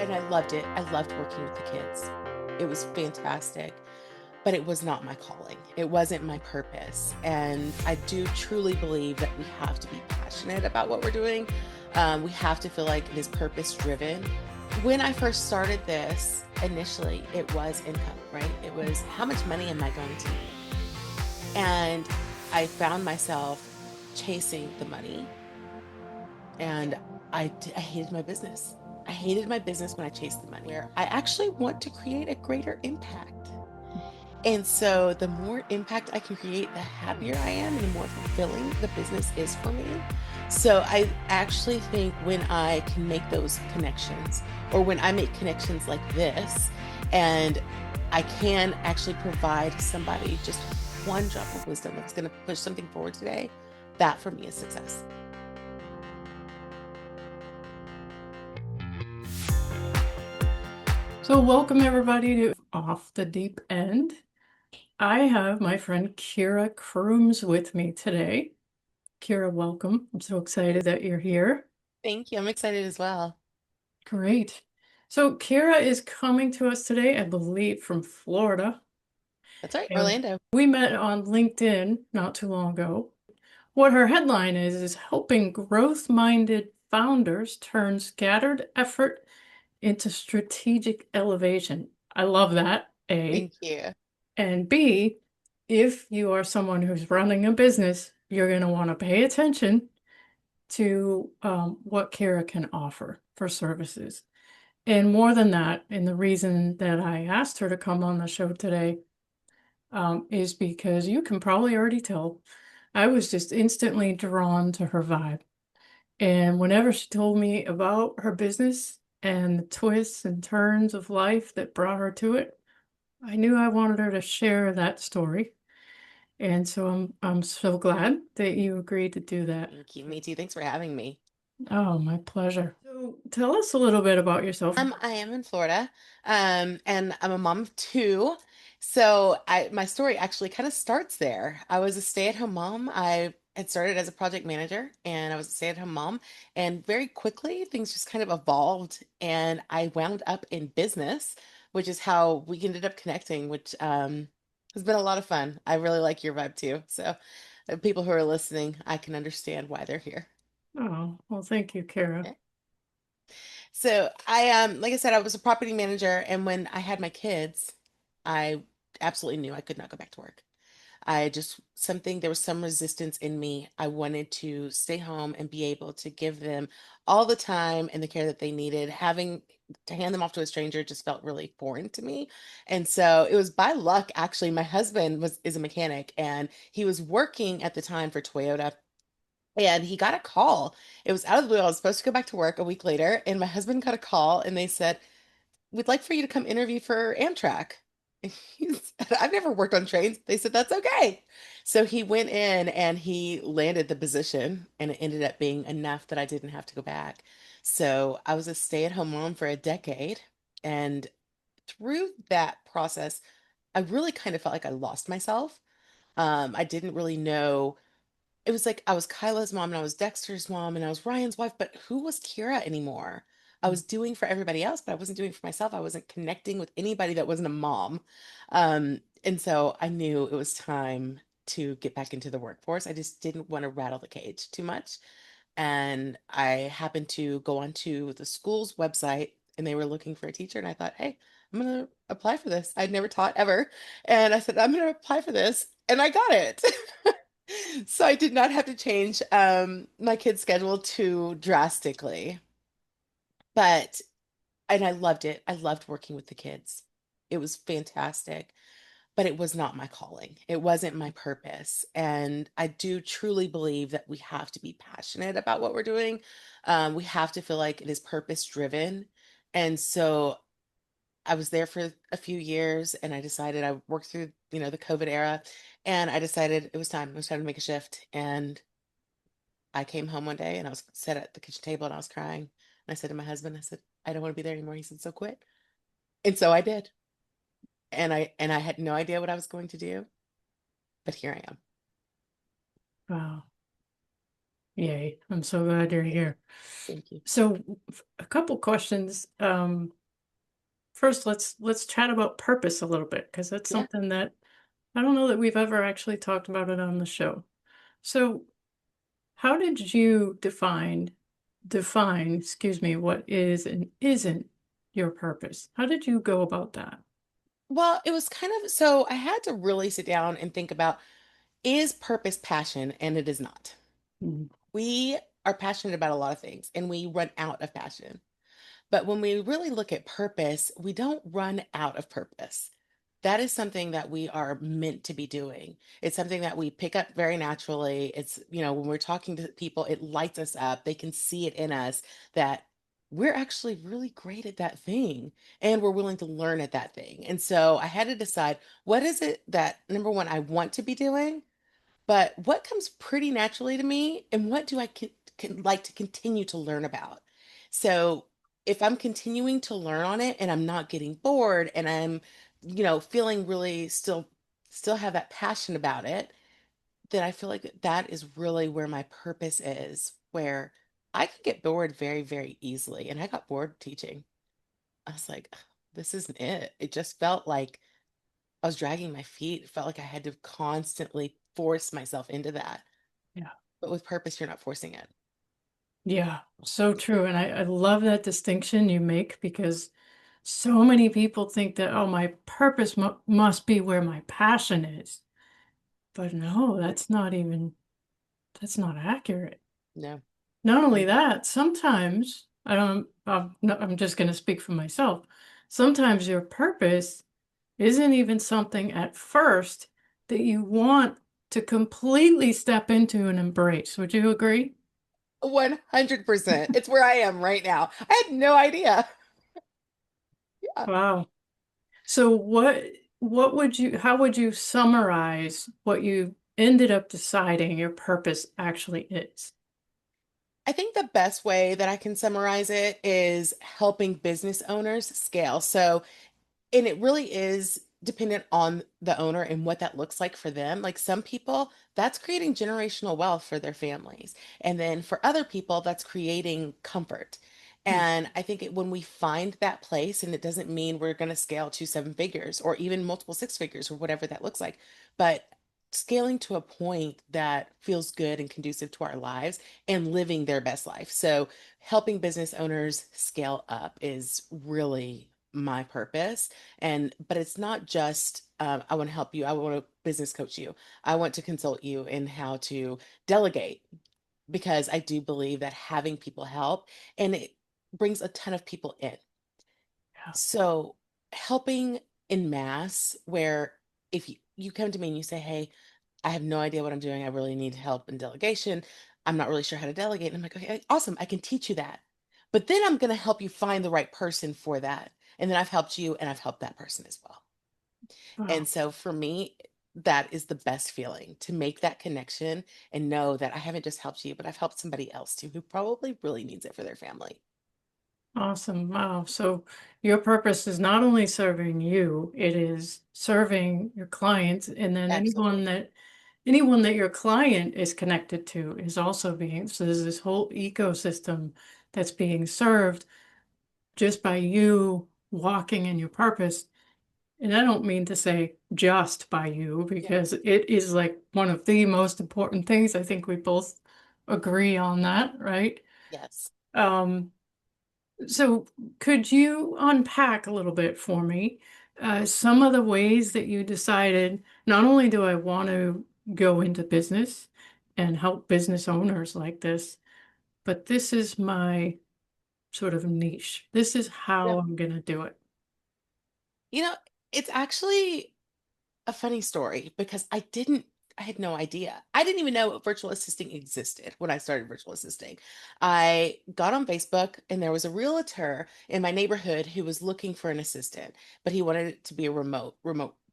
and I loved it. I loved working with the kids. It was fantastic, but it was not my calling. It wasn't my purpose. And I do truly believe that we have to be passionate about what we're doing. We have to feel like it is purpose driven. When I first started this, initially, it was income, right? It was how much money am I going to make? And I found myself chasing the money, and I hated my business. I hated my business when I chased the money. Where I actually want to create a greater impact. And so the more impact I can create, the happier I am and the more fulfilling the business is for me. So I actually think when I can make those connections, or when I make connections like this, and I can actually provide somebody just one drop of wisdom that's going to push something forward today, that for me is success. So, welcome everybody to Off the Deep End. I have my friend Keira Crooms with me today. Keira, welcome. I'm so excited that you're here. Thank you. I'm excited as well. Great. So, Keira is coming to us today, I believe, from Florida. That's right, And Orlando. we met on LinkedIn not too long ago. What her headline is helping growth-minded founders turn scattered effort into strategic elevation. I love that, A. Thank you. And B, if you are someone who's running a business, you're going to want to pay attention to what Kara can offer for services. And more than that, and the reason that I asked her to come on the show today is because you can probably already tell I was just instantly drawn to her vibe. And whenever she told me about her business and the twists and turns of life that brought her to it, I knew I wanted her to share that story. And so I'm so glad that you agreed to do that. Thank you. Me too. Thanks for having me. Oh, my pleasure. So tell us a little bit about yourself. I am in Florida, and I'm a mom of two. So my story actually kind of starts there. I was a stay-at-home mom. I had started as a project manager, and I was a stay-at-home mom. And very quickly, things just kind of evolved, and I wound up in business, which is how we ended up connecting, which has been a lot of fun. I really like your vibe too. So, people who are listening, I can understand why they're here. Oh, well, thank you, Kara. Okay. So like I said, I was a property manager, and when I had my kids, I absolutely knew I could not go back to work. I just there was some resistance in me. I wanted to stay home and be able to give them all the time and the care that they needed. Having to hand them off to a stranger just felt really foreign to me. And so it was by luck, actually. My husband is a mechanic, and he was working at the time for Toyota, and he got a call. It was out of the blue. I was supposed to go back to work a week later, and my husband got a call, and they said, "We'd like for you to come interview for Amtrak." And he said, "I've never worked on trains." They said, "That's okay." So he went in and he landed the position, and it ended up being enough that I didn't have to go back. So I was a stay-at-home mom for a decade. And through that process, I really kind of felt like I lost myself. I didn't really know. It was like I was Kyla's mom and I was Dexter's mom and I was Ryan's wife, but who was Kira anymore? I was doing for everybody else, but I wasn't doing for myself. I wasn't connecting with anybody that wasn't a mom. And so I knew it was time to get back into the workforce. I just didn't want to rattle the cage too much. And I happened to go onto the school's website, and they were looking for a teacher. And I thought, hey, I'm going to apply for this. I'd never taught ever. And I said, I'm going to apply for this. And I got it. So I did not have to change my kid's schedule too drastically, but and I loved it. I loved working with the kids. It was fantastic, but it was not my calling. It wasn't my purpose. And I do truly believe that we have to be passionate about what we're doing. We have to feel like it is purpose driven. And so I was there for a few years, and I decided I worked through, the COVID era, and I decided it was time. It was time to make a shift. And I came home one day and I was sat at the kitchen table and I was crying. And I said to my husband, I said, I don't want to be there anymore. He said, so quit. And so I did. And I had no idea what I was going to do, but here I am. Wow. Yay. I'm so glad you're here. Thank you. So a couple questions. First, let's chat about purpose a little bit because that's Yeah. something that I don't know that we've ever actually talked about it on the show. So, how did you define, excuse me, what is and isn't your purpose? How did you go about that? Well, it was kind of so I had to really sit down and think about, is purpose passion? And it is not. Mm, We are passionate about a lot of things and we run out of passion. But when we really look at purpose, we don't run out of purpose. That is something that we are meant to be doing. It's something that we pick up very naturally. When we're talking to people, it lights us up. They can see it in us that we're actually really great at that thing and we're willing to learn at that thing. And so I had to decide, what is it that, number one, I want to be doing? But what comes pretty naturally to me, and what do I can like to continue to learn about? So if I'm continuing to learn on it and I'm not getting bored and I'm, feeling really still have that passion about it, then I feel like that is really where my purpose is, where I could get bored very, very easily. And I got bored teaching. I was like, "Ugh, this isn't it." It just felt like I was dragging my feet. It felt like I had to constantly force myself into that. yeah. But with purpose, you're not forcing it. Yeah, so true. And I love that distinction you make because so many people think that, oh, my purpose must be where my passion is. But no, that's not accurate. No. Not only No. that, sometimes I don't, no, I'm just going to speak for myself. Sometimes your purpose isn't even something at first that you want to completely step into and embrace. Would you agree? 100%. It's where I am right now. I had no idea. Yeah. Wow. So what would you how would you summarize what you ended up deciding your purpose actually is? I think the best way that I can summarize it is helping business owners scale. So and it really is dependent on the owner and what that looks like for them. Like some people, that's creating generational wealth for their families. And then for other people, that's creating comfort. Hmm. And I think when we find that place, and it doesn't mean we're going to scale to seven figures or even multiple six figures or whatever that looks like, but scaling to a point that feels good and conducive to our lives and living their best life. So helping business owners scale up is really my purpose. And but it's not just I want to help you, I want to business coach you, I want to consult you in how to delegate, because I do believe that having people help, and it brings a ton of people in. Yeah. So helping in mass, where if you come to me and you say, hey, I have no idea what I'm doing, I really need help in delegation, I'm not really sure how to delegate, and I'm like, okay, awesome, I can teach you that, but then I'm going to help you find the right person for that, and then I've helped you and I've helped that person as well. Wow. And so for me, that is the best feeling, to make that connection and know that I haven't just helped you, but I've helped somebody else too who probably really needs it for their family. Awesome. Wow. So your purpose is not only serving you, it is serving your clients and then Absolutely. anyone that your client is connected to is also being so there's this whole ecosystem that's being served just by you walking in your purpose. And I don't mean to say just by you, Yeah. because it is like one of the most important things. I think we both agree on that, right? Yes. Um, so could you unpack a little bit for me, some of the ways that you decided, not only do I want to go into business and help business owners like this, but this is my sort of niche. This is Yeah. how I'm going to do it. You know, it's actually a funny story because I had no idea. I didn't even know virtual assisting existed when I started virtual assisting. I got on Facebook and there was a realtor in my neighborhood who was looking for an assistant, but he wanted it to be a remote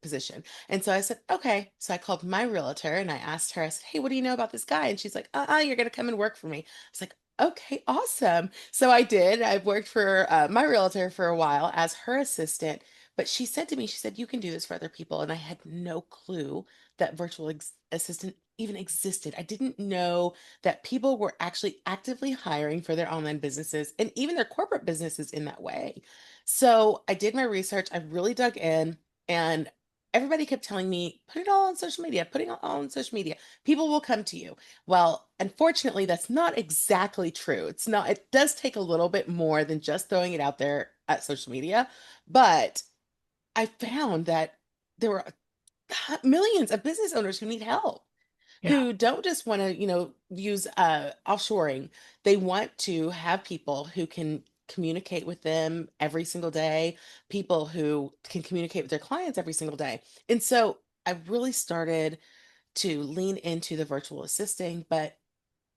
position. And so I said, okay. So I called my realtor and I asked her, I said, hey, what do you know about this guy? And she's like, you're going to come and work for me. I was like, okay, awesome. So I did. I've worked for my realtor for a while as her assistant, But she said to me, she said, you can do this for other people. And I had no clue that virtual assistant even existed. I didn't know that people were actually actively hiring for their online businesses and even their corporate businesses in that way. So I did my research, I really dug in, and everybody kept telling me, put it all on social media, putting it all on social media. People will come to you. Well, unfortunately, that's not exactly true. It's not, it does take a little bit more than just throwing it out there at social media. But I found that there were millions of business owners who need help, Yeah. who don't just want to, use offshoring. They want to have people who can communicate with them every single day, people who can communicate with their clients every single day. And so I really started to lean into the virtual assisting, but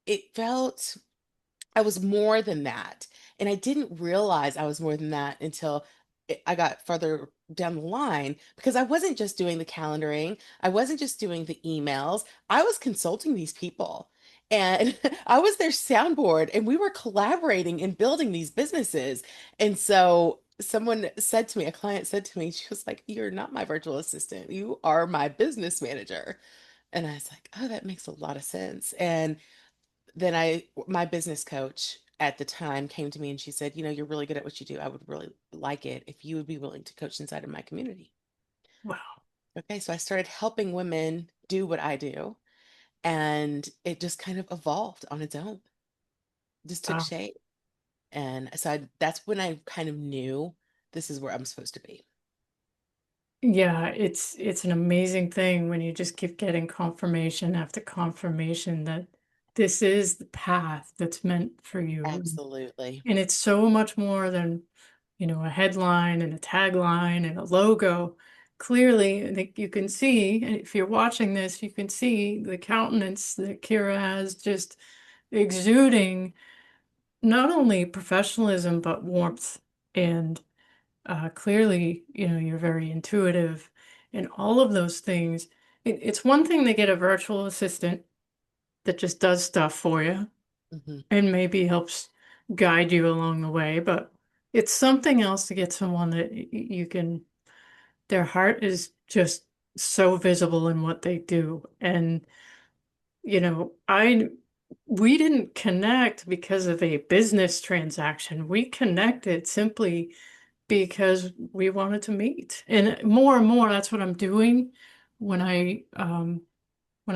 it felt I was more than that. And I didn't realize I was more than that until I got further down the line because I wasn't just doing the calendaring, I wasn't just doing the emails, I was consulting these people. And I was their soundboard, and we were collaborating and building these businesses. And so someone said to me, a client said to me, she was like, "You're not my virtual assistant. You are my business manager." And I was like, "Oh, that makes a lot of sense." And then my business coach at the time came to me and she said, "You're really good at what you do. I would really like it if you would be willing to coach inside of my community." Wow. Okay, so I started helping women do what I do, and it just kind of evolved on its own, just took Wow. shape. And so that's when I kind of knew this is where I'm supposed to be. Yeah, it's an amazing thing when you just keep getting confirmation after confirmation that this is the path that's meant for you. Absolutely. And it's so much more than, a headline and a tagline and a logo. Clearly, I think you can see, and if you're watching this, you can see the countenance that Kira has just exuding not only professionalism but warmth. And clearly, you're very intuitive and all of those things. It's one thing to get a virtual assistant that just does stuff for you Hmm. and maybe helps guide you along the way, but it's something else to get someone that you can, their heart is just so visible in what they do. And, we didn't connect because of a business transaction. We connected simply because we wanted to meet. And more, that's what I'm doing when I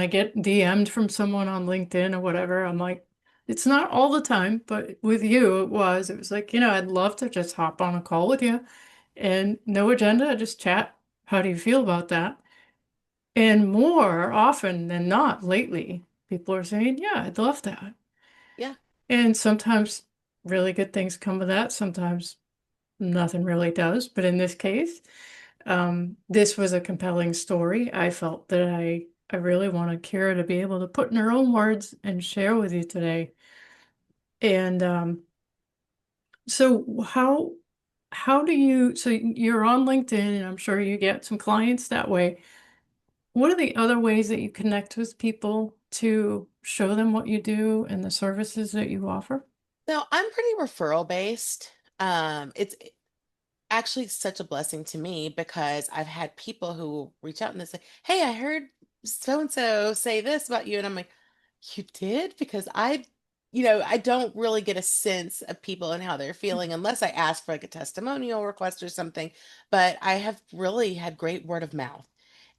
get DM'd from someone on LinkedIn or whatever. I'm like, it's not all the time, but with you, it was like, I'd love to just hop on a call with you and no agenda, just chat. How do you feel about that? And more often than not lately, people are saying, yeah, I'd love that. Yeah. And sometimes really good things come of that. Sometimes nothing really does. But in this case, this was a compelling story. I felt that I really wanted Kira to be able to put in her own words and share with you today. And so how do you, so you're on LinkedIn and I'm sure you get some clients that way. What are the other ways that you connect with people to show them what you do and the services that you offer? So I'm pretty referral based. It's actually such a blessing to me because I've had people who reach out and they say, "Hey, I heard so and so say this about you." And I'm like, "You did?" Because I don't really get a sense of people and how they're feeling unless I ask for like a testimonial request or something. But I have really had great word of mouth.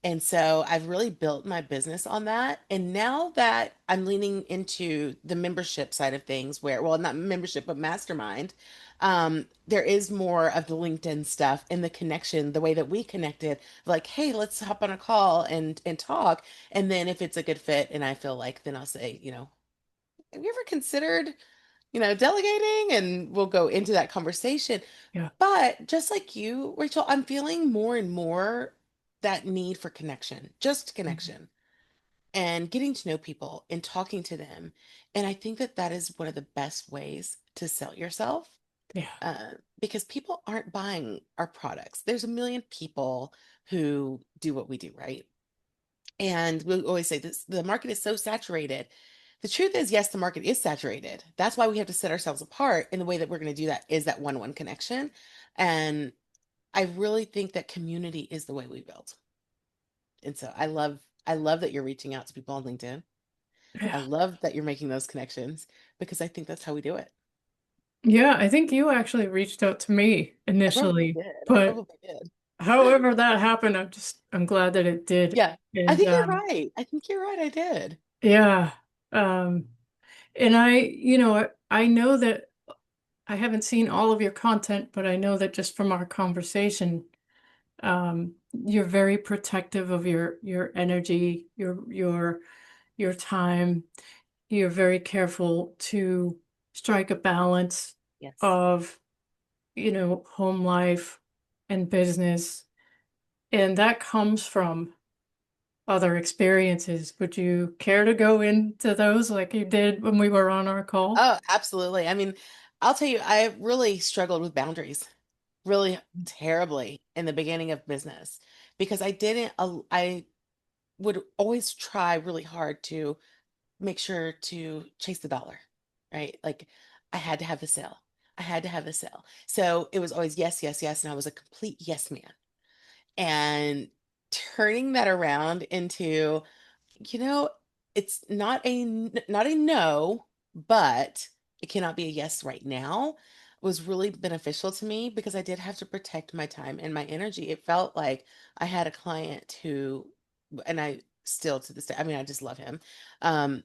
And so I've really built my business on that. And now that I'm leaning into the membership side of things, where, well, not membership, but mastermind, there is more of the LinkedIn stuff and the connection, the way that we connected, like, "Hey, let's hop on a call and talk." And then if it's a good fit and I feel like, then I'll say, "Have you ever considered, delegating?" And we'll go into that conversation. Yeah. But just like you, Rachel, I'm feeling more and more that need for connection, just Mhm. connection and getting to know people and talking to them. And I think that that is one of the best ways to sell yourself, Yeah. uh, because people aren't buying our products. There's a million people who do what we do, right? And we always say this, the market is so saturated. The truth is, yes, the market is saturated. That's why we have to set ourselves apart. And the way that we're going to do that is that one-on-one connection. And I really think that community is the way we build. And so I love that you're reaching out to people on LinkedIn. I Yeah. love that you're making those connections because I think that's how we do it. Yeah, I think you actually reached out to me I probably initially, did. I but probably did. however that happened, I'm glad that it did. Yeah. I And think you're right. I think you're right. I did. yeah. Um and I know that I haven't seen all of your content, but I know that just from our conversation, you're very protective of your energy, your time. You're very careful to strike a balance Yes. of, home life and business. And that comes from other experiences. Would you care to go into those like you did when we were on our call? Oh, absolutely. I mean, I'll tell you, I really struggled with boundaries really terribly in the beginning of business because I would always try really hard to make sure to chase the dollar, right? Like I had to have the sale. I had to have the sale. So it was always yes, yes, yes. And I was a complete yes man. And turning that around into, you know, it's not a no, but it cannot be a yes right now was really beneficial to me because I did have to protect my time and my energy. It felt like I had a client who, and I still to this day, I mean, I just love him.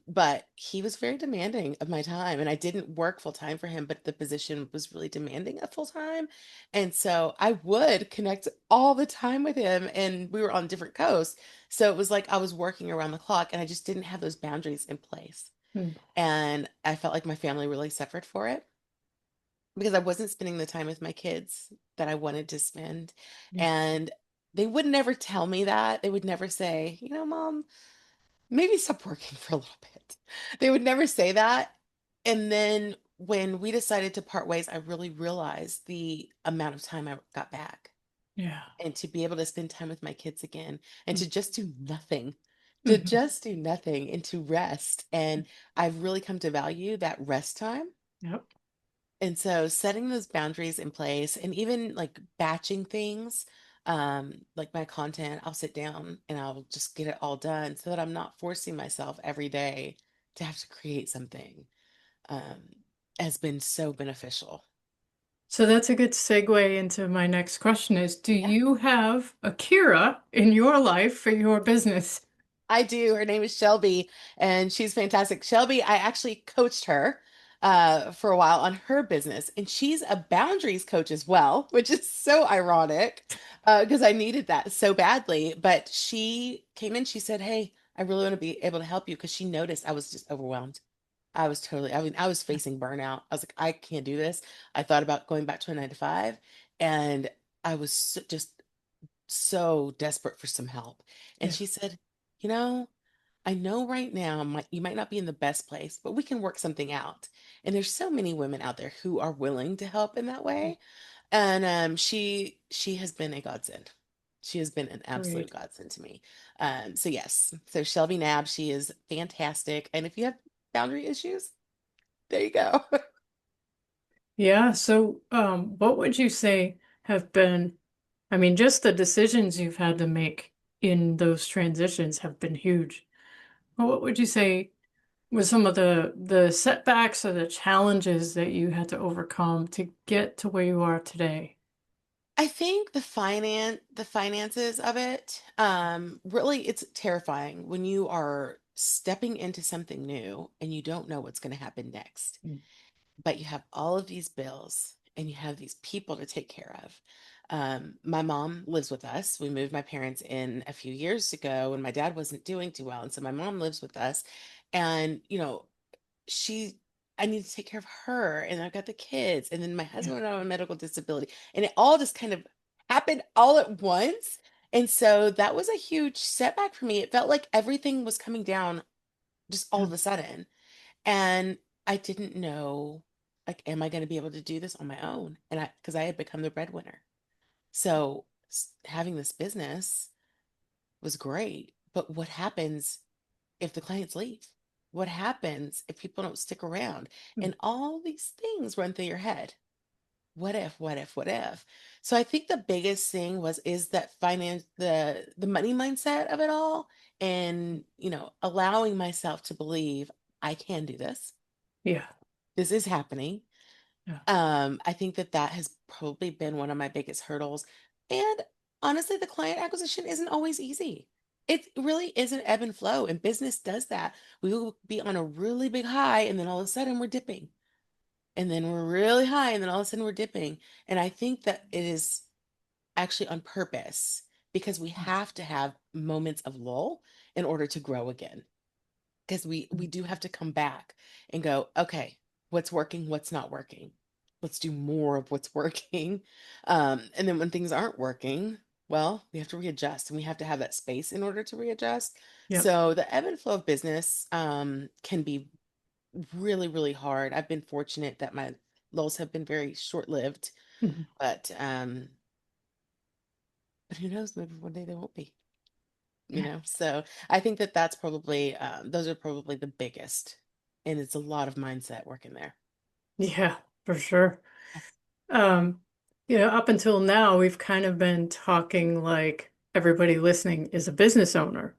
But he was very demanding of my time and I didn't work full time for him, but the position was really demanding of full time. And so I would connect all the time with him and we were on different coasts. So it was like I was working around the clock and I just didn't have those boundaries in place. Hmm. And I felt like my family really suffered for it because I wasn't spending the time with my kids that I wanted to spend. Yeah. And they would never tell me that. They would never say, Mom, maybe stop working for a little bit. They would never say that. And then when we decided to part ways, I really realized the amount of time I got back Yeah. and to be able to spend time with my kids again and to just do nothing, to Mhm. just do nothing and to rest. And I've really come to value that rest time. Yep. And so setting those boundaries in place and even like batching things, like my content, I'll sit down and I'll just get it all done so that I'm not forcing myself every day to have to create something, um, has been so beneficial. So that's a good segue into my next question is, do Yeah. you have a Kira in your life for your business? I do. Her name is Shelby, and she's fantastic. Shelby, I actually coached her for a while on her business, and she's a boundaries coach as well, which is so ironic because I needed that so badly. But she came in, she said, "Hey, I really want to be able to help you," because she noticed I was just overwhelmed. I mean, I was facing burnout. I was like, I can't do this. I thought about going back to a 9 to 5, and I was just so desperate for some help. And Yeah. she said, you know, I know right now you might not be in the best place, but we can work something out. And there's so many women out there who are willing to help in that way. And she has been a godsend. She has been an absolute Great. godsend to me. So yes, so Shelby Nab, she is fantastic. And if you have boundary issues, there you go. Yeah. So, what would you say have been, I mean, just the decisions you've had to make in those transitions have been huge. But what would you say was some of the setbacks or the challenges that you had to overcome to get to where you are today? I think the finances of it, really it's terrifying when you are stepping into something new and you don't know what's going to happen next. Mm. But you have all of these bills and you have these people to take care of. My mom lives with us. We moved my parents in a few years ago when my dad wasn't doing too well. And so my mom lives with us. And, she I need to take care of her and I've got the kids and then my Yeah. husband went on a medical disability and it all just kind of happened all at once. And so that was a huge setback for me. It felt like everything was coming down just all Yeah. of a sudden. And I didn't know, like, am I going to be able to do this on my own? And because I had become the breadwinner. So having this business was great. But what happens if the clients leave? What happens if people don't stick around? Mm. And all these things run through your head. what if, what if, what if? So I think the biggest thing was is that finance the money mindset of it all, and allowing myself to believe I can do this. Yeah. This is happening. Yeah. I think that that has probably been one of my biggest hurdles. And honestly, the client acquisition isn't always easy. It really is an ebb and flow, and business does that. We will be on a really big high, and then all of a sudden we're dipping. And then we're really high, and then all of a sudden we're dipping. And I think that it is actually on purpose because we have to have moments of lull in order to grow again, because we do have to come back and go, okay, what's working, what's not working, let's do more of what's working. And then when things aren't working, well, we have to readjust, and we have to have that space in order to readjust. Yep. So the ebb and flow of business can be really, really hard. I've been fortunate that my lulls have been very short-lived, Mhm. but who knows, maybe one day they won't be. So I think that that's probably those are probably the biggest, and it's a lot of mindset work in there. Yeah, for sure. Um, up until now, we've kind of been talking like everybody listening is a business owner.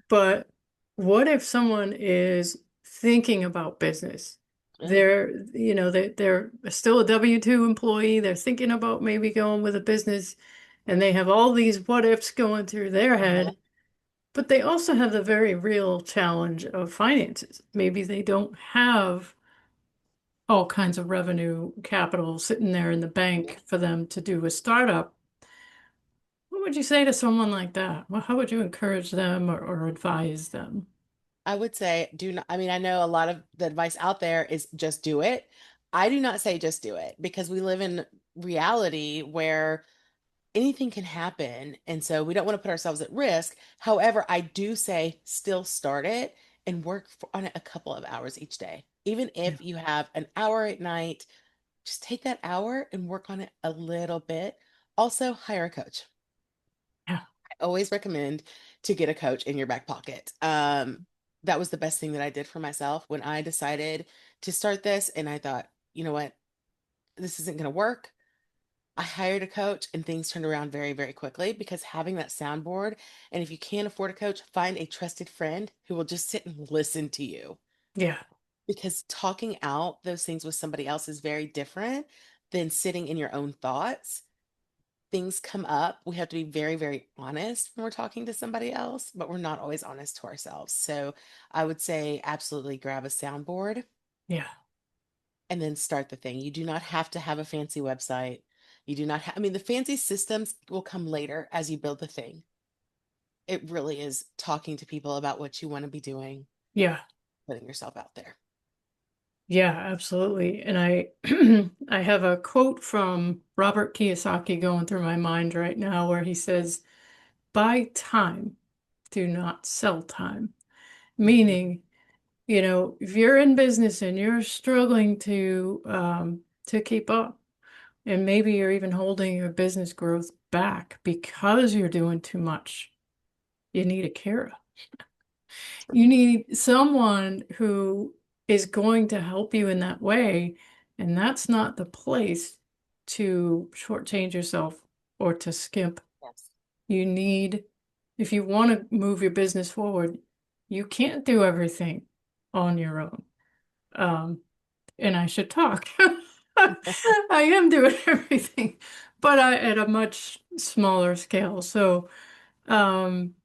But what if someone is thinking about business? Yeah. They're still a W-2 employee. They're thinking about maybe going with a business, and they have all these what ifs going through their Uh-huh. head. But they also have the very real challenge of finances. Maybe they don't have all kinds of revenue capital sitting there in the Yeah. bank for them to do a startup. What would you say to someone like that? Well, how would you encourage them or advise them? I would say do not. I mean, I know a lot of the advice out there is just do it. I do not say just do it, because we live in reality where anything can happen. And so we don't want to put ourselves at risk. However, I do say still start it and work on it a couple of hours each day. Even Yeah, if you have an hour at night, just take that hour and work on it a little bit. Also, hire a coach. yeah, I always recommend to get a coach in your back pocket. That was the best thing that I did for myself when I decided to start this. And I thought, you know what, this isn't going to work. I hired a coach, and things turned around very, very quickly, because having that soundboard, and if you can't afford a coach, find a trusted friend who will just sit and listen to you, yeah, because talking out those things with somebody else is very different than sitting in your own thoughts. Things come up. We have to be very, very honest when we're talking to somebody else, but we're not always honest to ourselves. So I would say absolutely grab a soundboard yeah, and then start the thing. You do not have to have a fancy website. You do not have, I mean, the fancy systems will come later as you build the thing. It really is talking to people about what you want to be doing, yeah, putting yourself out there. yeah, absolutely. And I I have a quote from Robert Kiyosaki going through my mind right now where he says, "Buy time, do not sell time." Mhm. Meaning, if you're in business and you're struggling to keep up, and maybe you're even holding your business growth back because you're doing too much, you need a Kira. You need someone who is going to help you in that way, and that's not the place to shortchange yourself or to skimp. Yes. You need, if you want to move your business forward, you can't do everything on your own. Um, and I should talk. I am doing everything, but at a much smaller scale. So, um,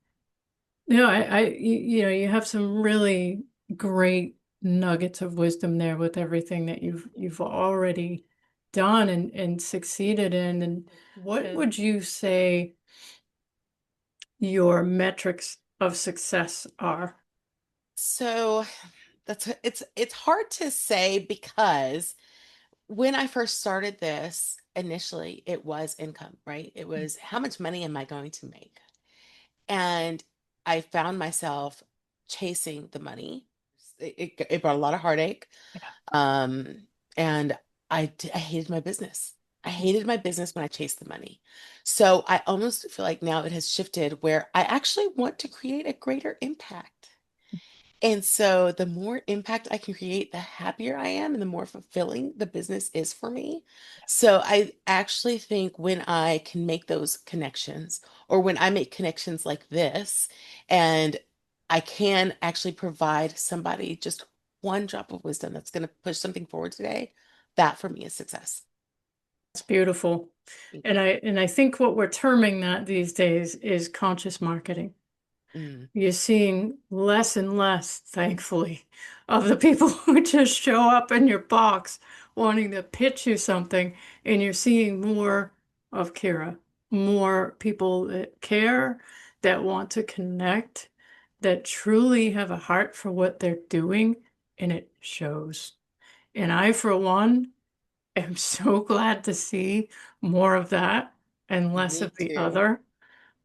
you have some really great nuggets of wisdom there with everything that you've already done and succeeded in. And what would you say your metrics of success are? So it's hard to say, because when I first started this, initially it was income, right? It was how much money am I going to make? And I found myself chasing the money. It brought a lot of heartache. Um, and I hated my business. I hated my business when I chased the money. So I almost feel like now it has shifted where I actually want to create a greater impact. And so the more impact I can create, the happier I am and the more fulfilling the business is for me. So I actually think when I can make those connections or when I make connections like this and I can actually provide somebody just one drop of wisdom that's going to push something forward today, that for me is success. It's beautiful. And I think what we're terming that these days is conscious marketing. Mm, You're seeing less and less, thankfully, of the people who just show up in your box wanting to pitch you something, and you're seeing more of Kira, more people that care, that want to connect, that truly have a heart for what they're doing, and it shows. And I, for one, am so glad to see more of that and less me of the too. other.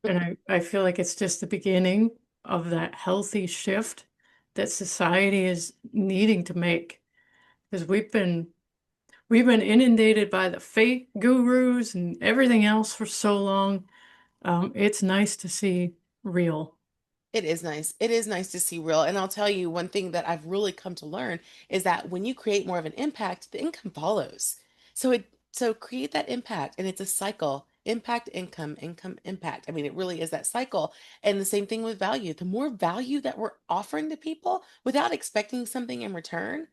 And I feel like it's just the beginning of that healthy shift that society is needing to make. Because we've been inundated by the fake gurus and everything else for so long. It's nice to see real. It is nice. It is nice to see real. And I'll tell you one thing that I've really come to learn is that when you create more of an impact, the income follows. So create that impact and it's a cycle. Impact, income, income, impact. I mean, it really is that cycle. And the same thing with value. The more value that we're offering to people without expecting something in return,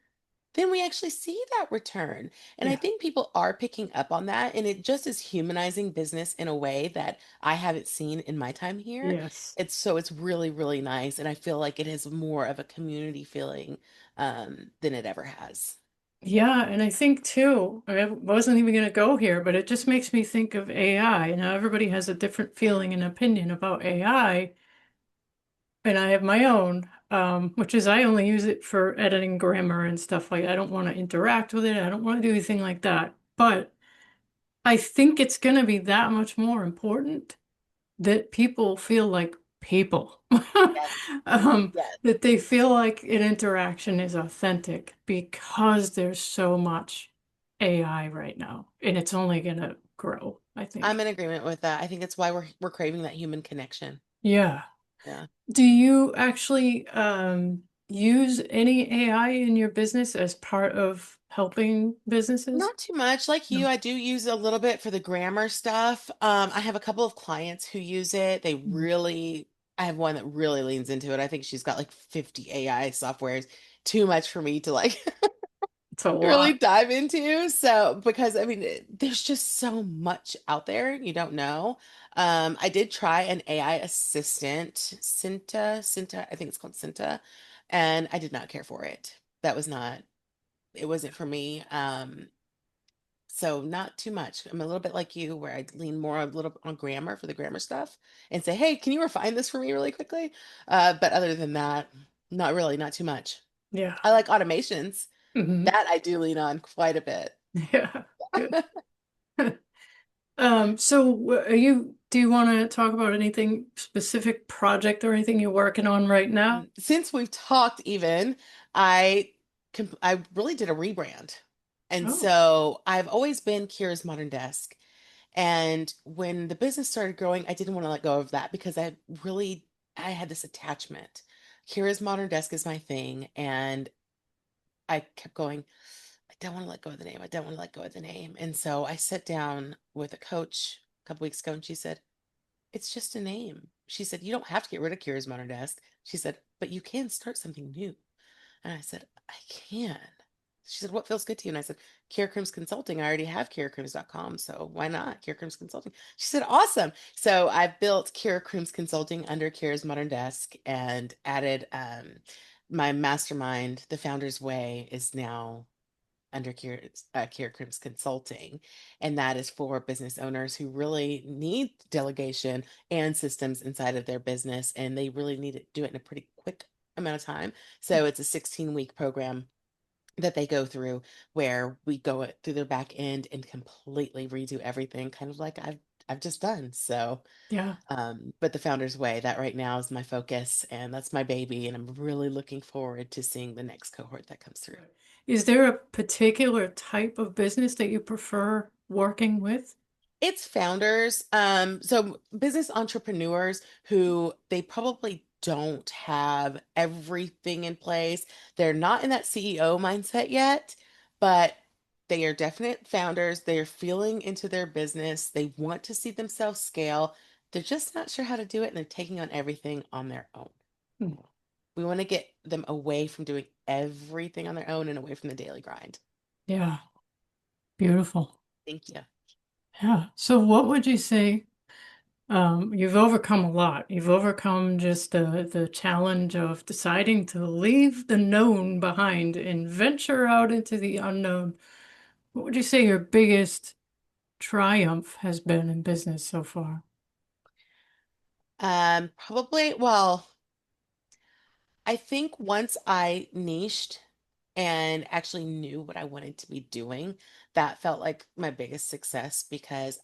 then we actually see that return. And I Yeah. think people are picking up on that. And it just is humanizing business in a way that I haven't seen in my time here. Yes. It's really, really nice. And I feel like it has more of a community feeling than it ever has. Yeah, and I think too, I wasn't even going to go here, but it just makes me think of AI. Now, everybody has a different feeling and opinion about AI. And I have my own, which is I only use it for editing grammar and stuff like I don't want to interact with it. I don't want to do anything like that. But I think it's going to be that much more important that people feel like people. Yes. Um, Yes. that they feel like an interaction is authentic because there's so much AI right now, and it's only going to grow, I I'm think. in agreement with that. I think it's why we're craving that human connection. Yeah. Yeah. Do you actually use any AI in your business as part of helping businesses? Not too much. Like you, No. I do use a little bit for the grammar stuff. I have a couple of clients who use it. Mm. I have one that really leans into it. I think she's got like 50 AI softwares, too much for me to like It's a really lot. dive into. So, because I mean, there's just so much out there you don't know. I did try an AI assistant, Cinta, I think it's called Cinta, and I did not care for it. That was not, it wasn't for me. So not too much. I'm a little bit like you, where I lean more a little on grammar for the grammar stuff and say, "Hey, can you refine this for me really quickly?" But other than that, not really, not too much. Yeah. I like automations. Hmm. That I do lean on quite a bit. Yeah. Good. So do you want to talk about anything specific project or anything you're working on right now? Since we've talked, even I I really did a rebrand, and Oh, so I've always been Kira's Modern Desk. And when the business started growing, I didn't want to let go of that because I had this attachment. Kira's Modern Desk is my thing. And I kept going, I don't want to let go of the name. I don't want to let go of the name. And so I sat down with a coach a couple weeks ago and she said, it's just a name. She said, you don't have to get rid of Kira's Modern Desk. She said, but you can start something new. And I said, I can. She said, what feels good to you? And I said, Keira Crooms Consulting. I already have KeiraCrooms.com. So why not Keira Crooms Consulting? She said, awesome. So I built Keira Crooms Consulting under Kira's Modern Desk and added my mastermind, The Founder's Way, is now under Keira Crooms Consulting. And that is for business owners who really need delegation and systems inside of their business. And they really need to do it in a pretty quick amount of time. So it's a 16-week program that they go through where we go through their back end and completely redo everything, kind of like I've just done. So, yeah. but the Founder's Way, that right now is my focus and that's my baby, and I'm really looking forward to seeing the next cohort that comes through. Is there a particular type of business that you prefer working with? It's founders, so business entrepreneurs who they probably don't have everything in place. They're not in that CEO mindset yet, but they are definite founders. They are feeling into their business. They want to see themselves scale. They're just not sure how to do it, and they're taking on everything on their own. Hmm. We want to get them away from doing everything on their own and away from the daily grind. Yeah, beautiful. Thank you. Yeah. So what would you say? You've overcome a lot. You've overcome just the challenge of deciding to leave the known behind and venture out into the unknown. What would you say your biggest triumph has been in business so far? Probably, well, I think once I niched and actually knew what I wanted to be doing, that felt like my biggest success because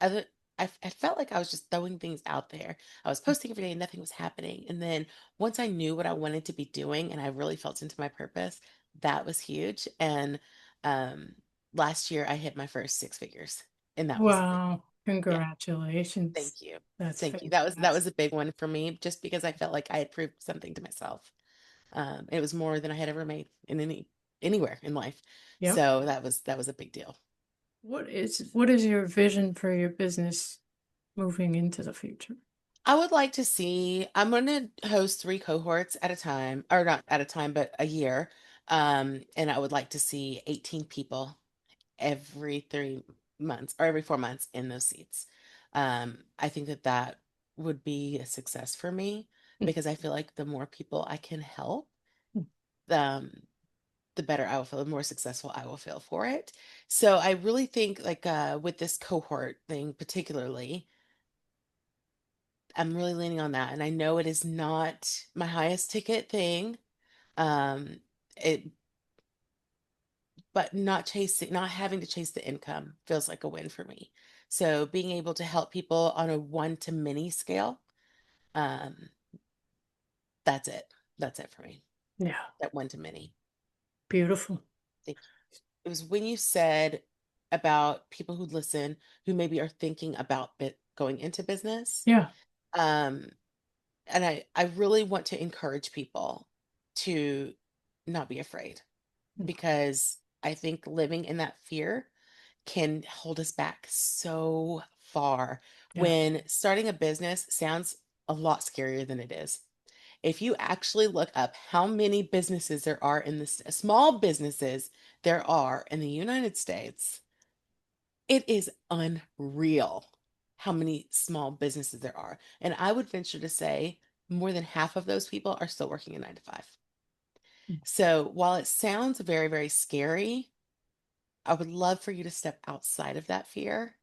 other, I felt like I was just throwing things out there. I was posting every day and nothing was happening. And then once I knew what I wanted to be doing and I really felt into my purpose, that was huge. And um, last year I hit my first six figures, and that was a big, Wow, yeah. congratulations. Thank you. That's Thank you. That was fantastic. a big one for me, just because I felt like I had proved something to myself. It was more than I had ever made in anywhere in life. Yep. So that was a big deal. What is your vision for your business moving into the future? I would like to see, I'm going to host three cohorts at a time, or not at a time, but a year. And I would like to see 18 people every 3 months or every 4 months in those seats. I think that that would be a success for me because I feel like the more people I can help, um, the better I will feel, the more successful I will feel for it. So I really think like with this cohort thing particularly, I'm really leaning on that. And I know it is not my highest ticket thing. Um, it but not having to chase the income feels like a win for me. So being able to help people on a one to many scale, um, that's it. That's it for me. Yeah, That one to many. beautiful. Thank you. It was when you said about people who listen who maybe are thinking about going into business. Yeah. Um, and I really want to encourage people to not be afraid because I think living in that fear can hold us back so far Yeah. when starting a business sounds a lot scarier than it is. If you actually look up how many businesses there are in this small businesses there are in the United States, it is unreal how many small businesses there are. And I would venture to say more than half of those people are still working a 9 to 5. So while it sounds very, very scary, I would love for you to step outside of that fear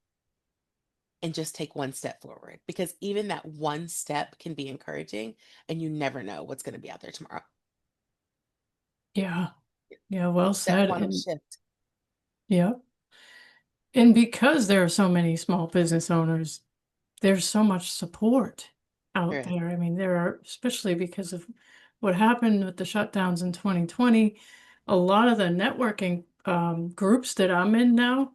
and just take one step forward because even that one step can be encouraging and you never know what's going to be out there tomorrow. Yeah. Yeah, well That said. one And shift. yeah. And because there are so many small business owners, there's so much support out There is. there. I mean, there are, especially because of what happened with the shutdowns in 2020, a lot of the networking groups that I'm in now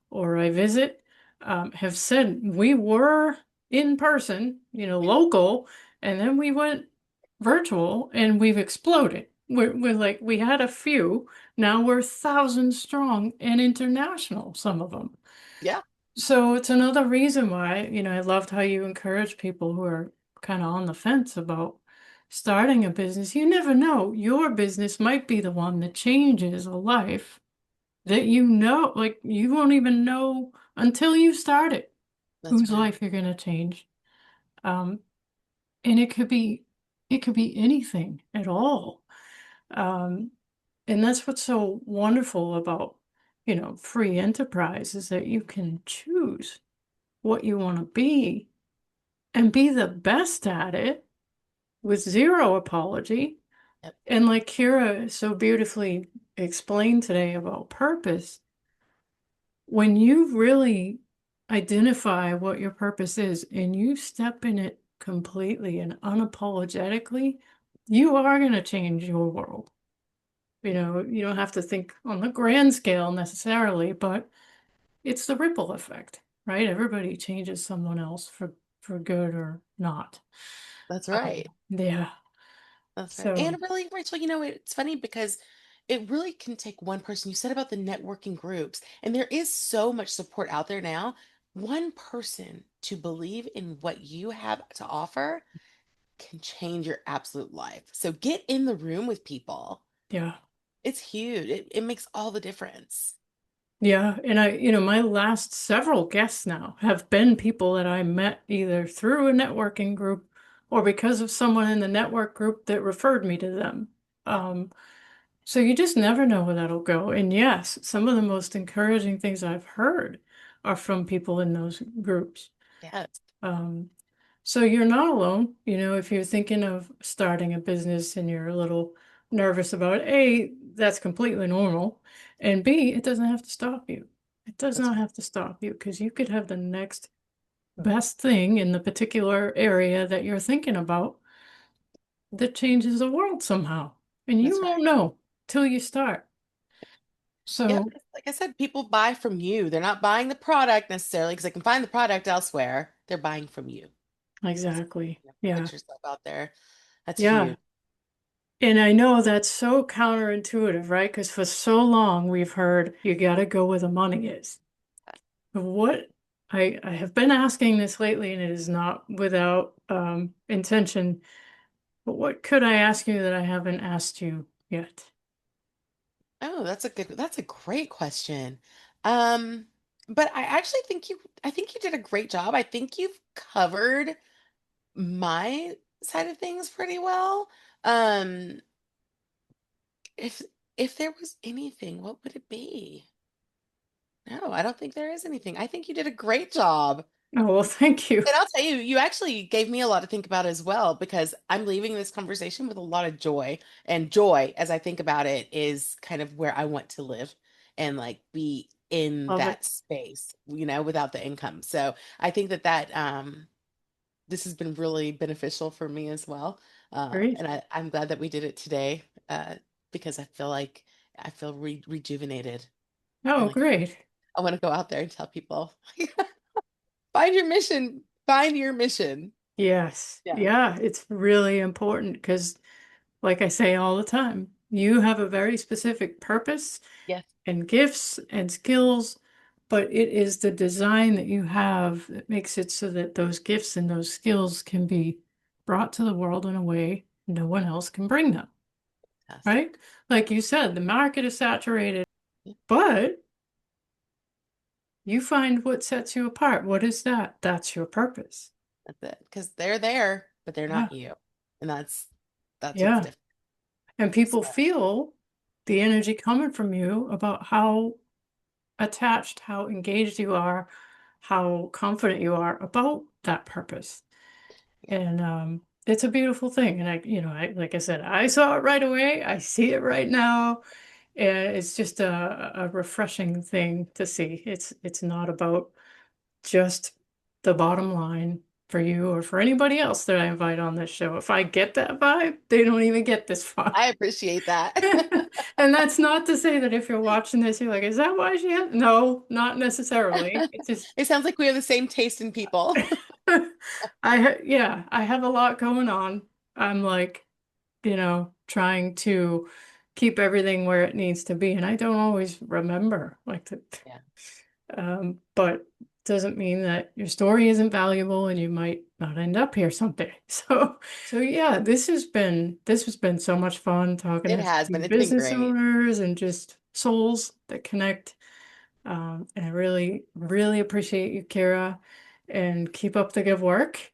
or I visit have said we were in person, Yeah. local, and then we went virtual and we've exploded. We're like, we had a few, now we're thousands strong and international, some of them. Yeah. So it's another reason why, I loved how you encourage people who are kind of on the fence about starting a business. You never know. Your business might be the one that changes a life that like you won't even know until you start it, That's whose right. life you're going to change. Um, and it could be anything at all. Um, and that's what's so wonderful about, free enterprise is that you can choose what you want to be and be the best at it with zero apology. Yep. And like Kira so beautifully explained today about purpose, when you really identify what your purpose is and you step in it completely and unapologetically, you are going to change your world. You don't have to think on the grand scale necessarily, but it's the ripple effect, right? Everybody changes someone else for good or not. That's right. Yeah. That's right. So, And really, Rachel, it's funny because it really can take one person. You said about the networking groups, and there is so much support out there now. One person to believe in what you have to offer can change your absolute life. So get in the room with people. yeah. It's huge. It makes all the difference. Yeah. And my last several guests now have been people that I met either through a networking group or because of someone in the network group that referred me to them. Yeah. Um, so you just never know where that'll go. And yes, some of the most encouraging things I've heard are from people in those groups. Yes. Um, so you're not alone. If you're thinking of starting a business and you're a little nervous about it, A, that's completely normal. And B, it doesn't have to stop you. It does That's not right. have to stop you because you could have the next best thing in the particular area that you're thinking about that changes the world somehow. And you That's right. won't know till you start. Yep. So, Like I said, people buy from you. They're not buying the product necessarily because they can find the product elsewhere. They're buying from you. So, exactly. Yeah. put yourself out there. That's Yeah. huge. And I know that's so counterintuitive, right? Because for so long we've heard you got to go where the money is. But what I have been asking this lately, and it is not without intention, but what could I ask you that I haven't asked you yet? Oh, that's a great question. Um, but I think you did a great job. I think you've covered my side of things pretty well. Um, if if there was anything, what would it be? No, I don't think there is anything. I think you did a great job. Oh, well, thank you. And I'll tell you, you actually gave me a lot to think about as well because I'm leaving this conversation with a lot of joy. And joy, as I think about it, is kind of where I want to live and like be in Love it. that space, without the income. So I think that this has been really beneficial for me as well. Great. And I'm glad that we did it today because I feel rejuvenated and Oh, like great. I want to go out there and tell people, find your mission, find your mission. Yes. Yeah. Yeah, it's really important because, like I say all the time, you have a very specific purpose Yes. and gifts and skills, but it is the design that you have that makes it so that those gifts and those skills can be brought to the world in a way no one else can bring them, Fantastic. right? Like you said, the market is saturated, Yeah, but you find what sets you apart. What is that? That's your purpose. that's it. Because they're there, but they're Yeah. not you. And that's what's Yeah. different. And So people feel the energy coming from you about how attached, how engaged you are, how confident you are about that purpose. yeah. And it's a beautiful thing. And like I said, I saw it right away. I see it right now. And it's just a refreshing thing to see. It's not about just the bottom line for you or for anybody else that I invite on this show. If I get that vibe, they don't even get this far. I appreciate that. And that's not to say that if you're watching this, you're like, is that why she had? No, not necessarily. It's just, It sounds like we have the same taste in people. yeah, I have a lot going on. I'm like, trying to keep everything where it needs to be. And I don't always remember like that. Yeah. But doesn't mean that your story isn't valuable and you might not end up here someday. So yeah, this has been so much fun talking It to has been. It's been business great. owners and just souls that connect. And I really, really appreciate you, Kira, and keep up the good work.